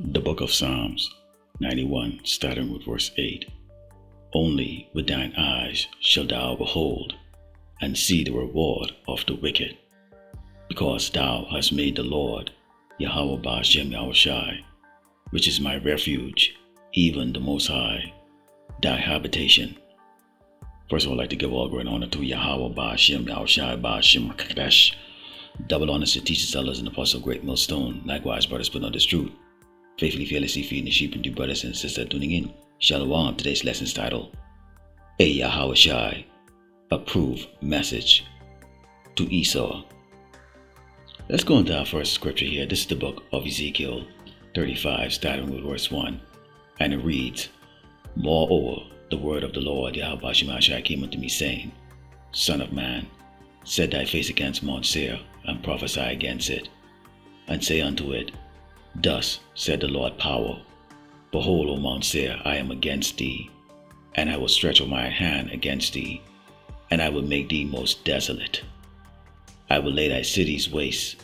The Book of Psalms 91, starting with verse 8. Only with thine eyes shalt thou behold, and see the reward of the wicked, because thou hast made the Lord, Yahawashi, which is my refuge, even the Most High, thy habitation. First of all, I'd like to give all great honor to Yahawashi, Kadesh. Double honors to teachers, elders, and apostles of Great Millstone. Likewise, brothers, put on this truth. Faithfully, fearlessly feeding the sheep and you brothers and sisters tuning in. Shalom. Today's lesson's title, A Yahawashi, Approved Message to Esau. Let's go into our first scripture here. This is the book of Ezekiel 35, starting with verse 1. And it reads, Moreover, the word of the Lord Yahawashi came unto me, saying, Son of man, set thy face against Mount Seir, and prophesy against it, and say unto it, Thus said the Lord Power, Behold, O Mount Seir, I am against thee, and I will stretch out my hand against thee, and I will make thee most desolate. I will lay thy cities waste,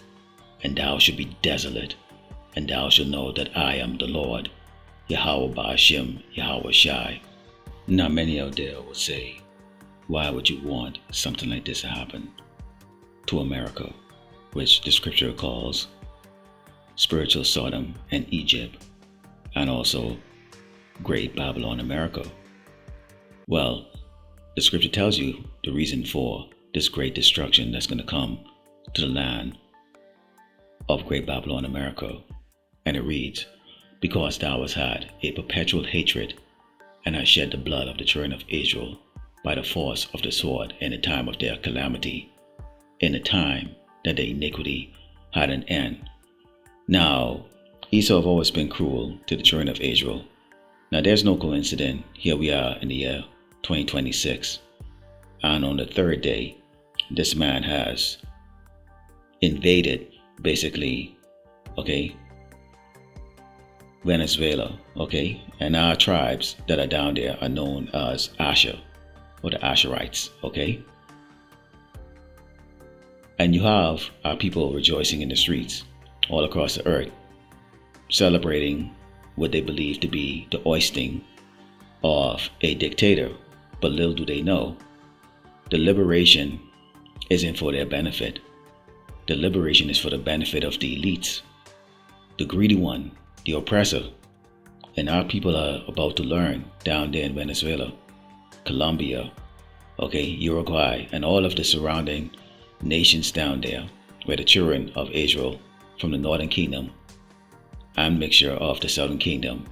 and thou shalt be desolate, and thou shalt know that I am the Lord, Yahawashi. Now many out there will say, why would you want something like this to happen to America, which the scripture calls spiritual Sodom and Egypt, and also Great Babylon America? Well, the scripture tells you the reason for this great destruction that's going to come to the land of Great Babylon America. And it reads, Because thou hast had a perpetual hatred, and hast shed the blood of the children of Israel by the force of the sword in the time of their calamity, in the time that their iniquity had an end. Now, Esau have always been cruel to the children of Israel. Now, there's no coincidence. Here we are in the year 2026. And on the third day, this man has invaded, basically, Venezuela, and our tribes that are down there are known as Asher, or the Asherites, And you have our people rejoicing in the streets all across the earth, celebrating what they believe to be the ousting of a dictator. But little do they know, the liberation isn't for their benefit. The liberation is for the benefit of the elites, the greedy one, the oppressor. And our people are about to learn down there in Venezuela, Colombia, Uruguay, and all of the surrounding nations down there, where the children of Israel from the northern kingdom and mixture of the southern kingdom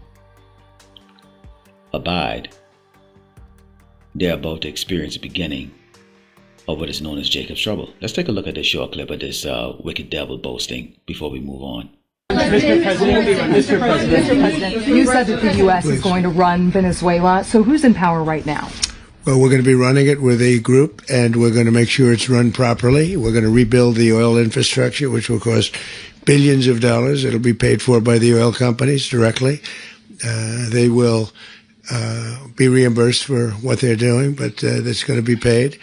abide. They're about to experience the beginning of what is known as Jacob's trouble. Let's take a look at this short clip of this wicked devil boasting before we move on. Mr. President, you said that the U.S. is going to run Venezuela. So who's in power right now? Well, we're going to be running it with a group, and we're going to make sure it's run properly. We're going to rebuild the oil infrastructure, which will cost billions of dollars. It'll be paid for by the oil companies directly. They will be reimbursed for what they're doing, but that's going to be paid.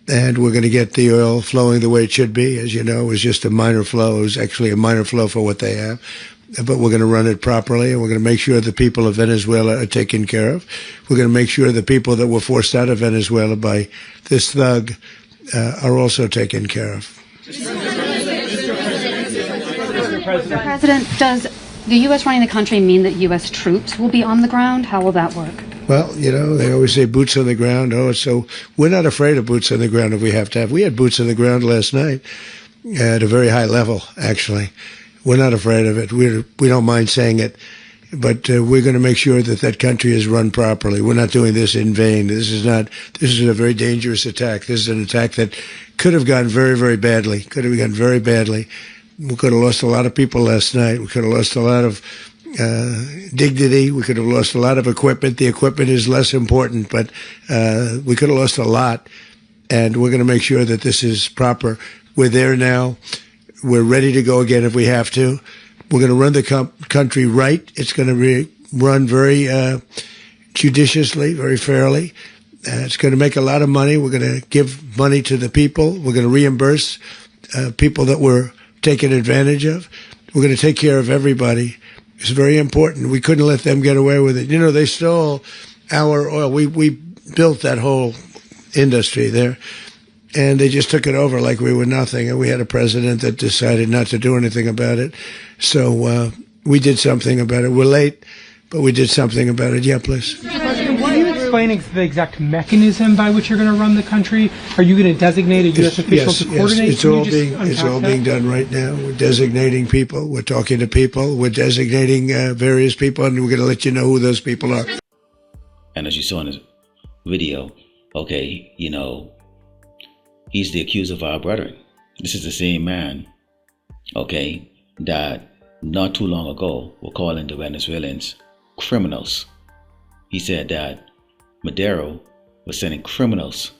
And we're going to get the oil flowing the way it should be. As you know, it was just a minor flow. It was actually a minor flow for what they have. But we're going to run it properly, and we're going to make sure the people of Venezuela are taken care of. We're going to make sure the people that were forced out of Venezuela by this thug are also taken care of. Mr. President, does the U.S. running the country mean that U.S. troops will be on the ground? How will that work? Well, they always say boots on the ground. So we're not afraid of boots on the ground if we have to have. We had boots on the ground last night at a very high level, actually. We're not afraid of it. We don't mind saying it, but we're going to make sure that that country is run properly. We're not doing this in vain. This is a very dangerous attack. This is an attack that could have gone very, very badly. Could have gone very badly. We could have lost a lot of people last night. We could have lost a lot of dignity. We could have lost a lot of equipment. The equipment is less important, but we could have lost a lot. And we're going to make sure that this is proper. We're there now. We're ready to go again if we have to. We're going to run the country right. It's going to be run very judiciously, very fairly. It's going to make a lot of money. We're going to give money to the people. We're going to reimburse people that were taken advantage of. We're going to take care of everybody. It's very important. We couldn't let them get away with it. You know, they stole our oil. We built that whole industry there, and they just took it over like we were nothing. And we had a president that decided not to do anything about it. So we did something about it. We're late, but we did something about it. Yeah, please. Can you explain the exact mechanism by which you're going to run the country? Are you going to designate a U.S. official to coordinate? Yes, it's all being done right now. We're designating people. We're talking to people. We're designating various people, and we're going to let you know who those people are. And as you saw in this video, okay, you know, he's the accuser of our brethren. This is the same man, okay, that not too long ago were calling the Venezuelans criminals. He said that Maduro was sending criminals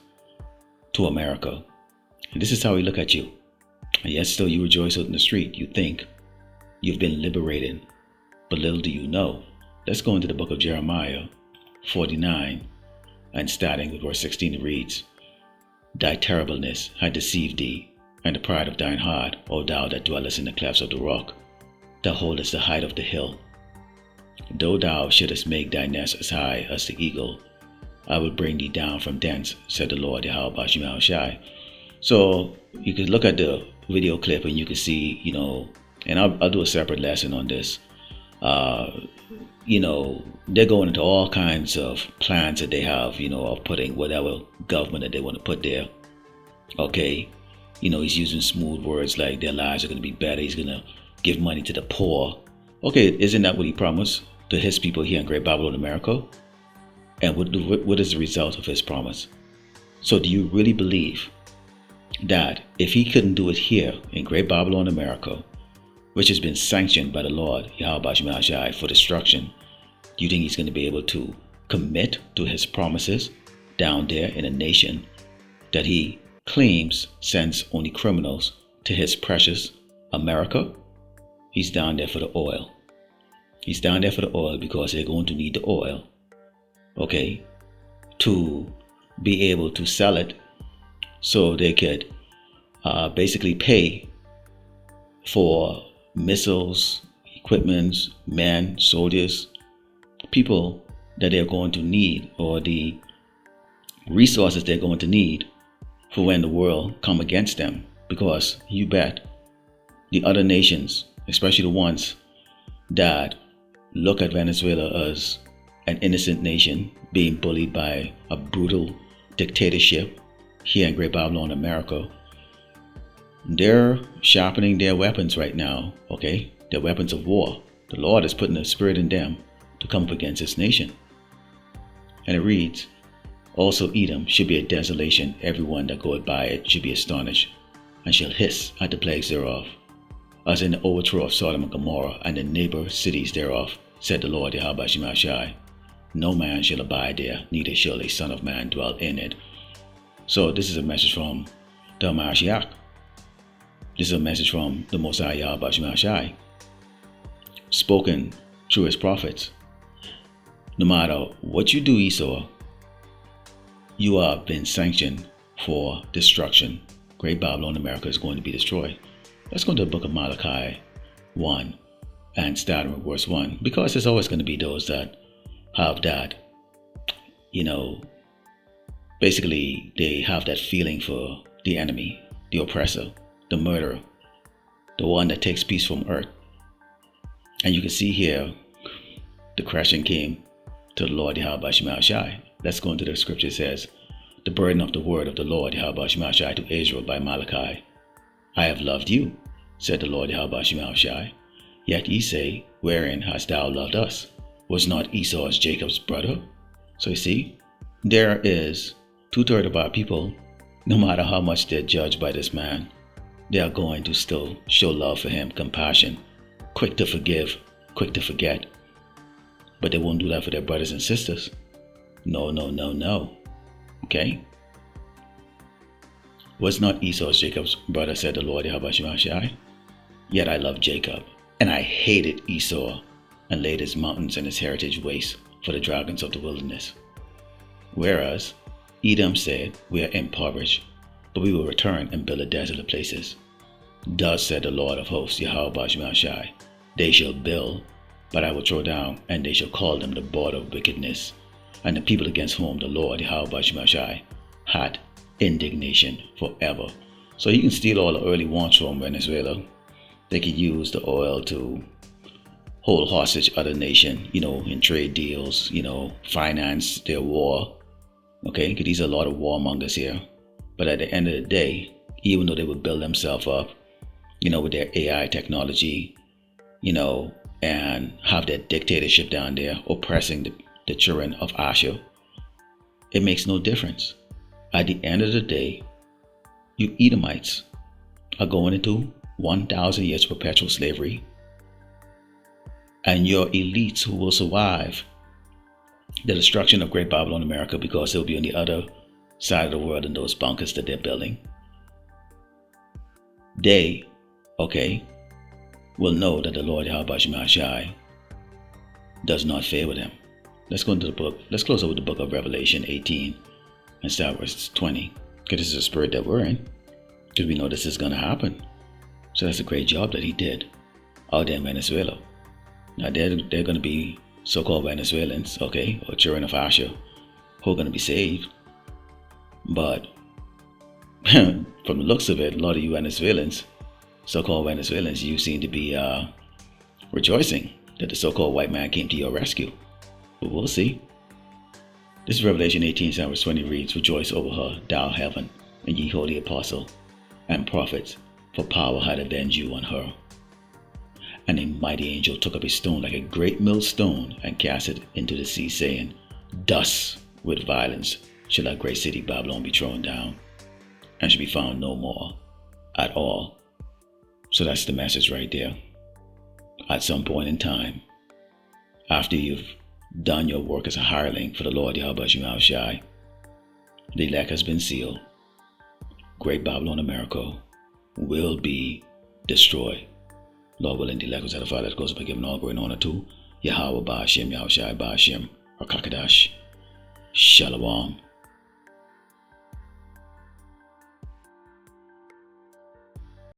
to America. And this is how he look at you. And yet still you rejoice out in the street. You think you've been liberated. But little do you know. Let's go into the book of Jeremiah 49 and starting with verse 16 it reads, Thy terribleness had deceived thee, and the pride of thine heart, O thou that dwellest in the clefts of the rock. Thou holdest the height of the hill. Though thou shouldest make thy nest as high as the eagle, I will bring thee down from thence, said the Lord Yahawashi. So you can look at the video clip and you can see, you know, and I'll do a separate lesson on this. You know, they're going into all kinds of plans that they have, you know, of putting whatever government that they want to put there. Okay. You know, he's using smooth words like their lives are going to be better. He's going to give money to the poor. Okay, isn't that what he promised to his people here in Great Babylon, America? And what is the result of his promise? So do you really believe that if he couldn't do it here in Great Babylon, America, which has been sanctioned by the Lord, Yahawashi, for destruction, do you think he's going to be able to commit to his promises down there in a nation that he claims sends only criminals to his precious America? He's down there for the oil. He's down there for the oil because they're going to need the oil, okay, to be able to sell it so they could basically pay for missiles, equipments, men, soldiers, people that they're going to need, or the resources they're going to need for when the world come against them. Because you bet the other nations, especially the ones that look at Venezuela as an innocent nation being bullied by a brutal dictatorship here in Great Babylon, America, they're sharpening their weapons right now, okay? Their weapons of war. The Lord is putting a spirit in them to come up against this nation. And it reads, Also Edom should be a desolation, everyone that goeth by it should be astonished, and shall hiss at the plagues thereof, as in the overthrow of Sodom and Gomorrah and the neighbor cities thereof, said the Lord Yahawashi. No man shall abide there, neither shall a son of man dwell in it. So this is a message from the Mashiach. This is a message from the Most High Yahawashi, spoken through his prophets. No matter what you do, Esau, you have been sanctioned for destruction. Great Babylon, America is going to be destroyed. Let's go to the book of Malachi 1 and start with verse 1, because there's always going to be those that have that, you know, basically they have that feeling for the enemy, the oppressor, the murderer, the one that takes peace from earth. And you can see here the crashing came to the Lord Yahawashi. Let's go into the scripture. It says, the burden of the word of the Lord Yahawashi to Israel by Malachi. I have loved you, said the Lord Yahawashi. Yet ye say, wherein hast thou loved us? Was not Esau as Jacob's brother? So you see, there is 2/3 of our people, no matter how much they're judged by this man, they are going to still show love for him, compassion, quick to forgive, quick to forget. But they won't do that for their brothers and sisters. No, no, no, no. Okay? Was not Esau Jacob's brother, said the Lord Yahawashi? Yet I loved Jacob, and I hated Esau, and laid his mountains and his heritage waste for the dragons of the wilderness. Whereas Edom said, we are impoverished, but we will return and build a desolate places. Thus said the Lord of hosts, Yahawashi, they shall build, but I will throw down, and they shall call them the border of wickedness, and the people against whom the Lord Yahawashi had indignation forever. So he can steal all the early wants from Venezuela. They could use the oil to hold hostage other nation, in trade deals, finance their war. Okay, because these are a lot of warmongers here. But at the end of the day, even though they would build themselves up, with their AI technology, and have their dictatorship down there oppressing the children of Asher, it makes no difference. At the end of the day, you Edomites are going into 1,000 years of perpetual slavery, and your elites who will survive the destruction of Great Babylon America, because they'll be on the other side of the world in those bunkers that they're building, they, will know that the Lord Yahawashi does not favor them. Let's go into the book. Let's close up with the book of Revelation 18 and start verse 20. Because this is the spirit that we're in. Because we know this is going to happen. So that's a great job that he did out there in Venezuela. Now they're going to be so-called Venezuelans, or children of Asher, who are going to be saved. But from the looks of it, a lot of you Venezuelans, so-called Venezuelans, you seem to be rejoicing that the so-called white man came to your rescue. But we'll see. This is Revelation 18, verse 20 reads, "Rejoice over her, thou heaven, and ye holy apostle and prophets, for power had avenged you on her. And a mighty angel took up a stone like a great millstone and cast it into the sea, saying, Thus with violence shall that great city Babylon be thrown down, and shall be found no more at all." So that's the message right there. At some point in time, after you've done your work as a hireling for the Lord Yahawashi, the elect has been sealed. Great Babylon America will be destroyed. Lord willing, the elect was edified. That goes by giving all glory and honor to Yahweh Ba'ashem, Yahushai Ba'ashem, Rakakadash, Shalom.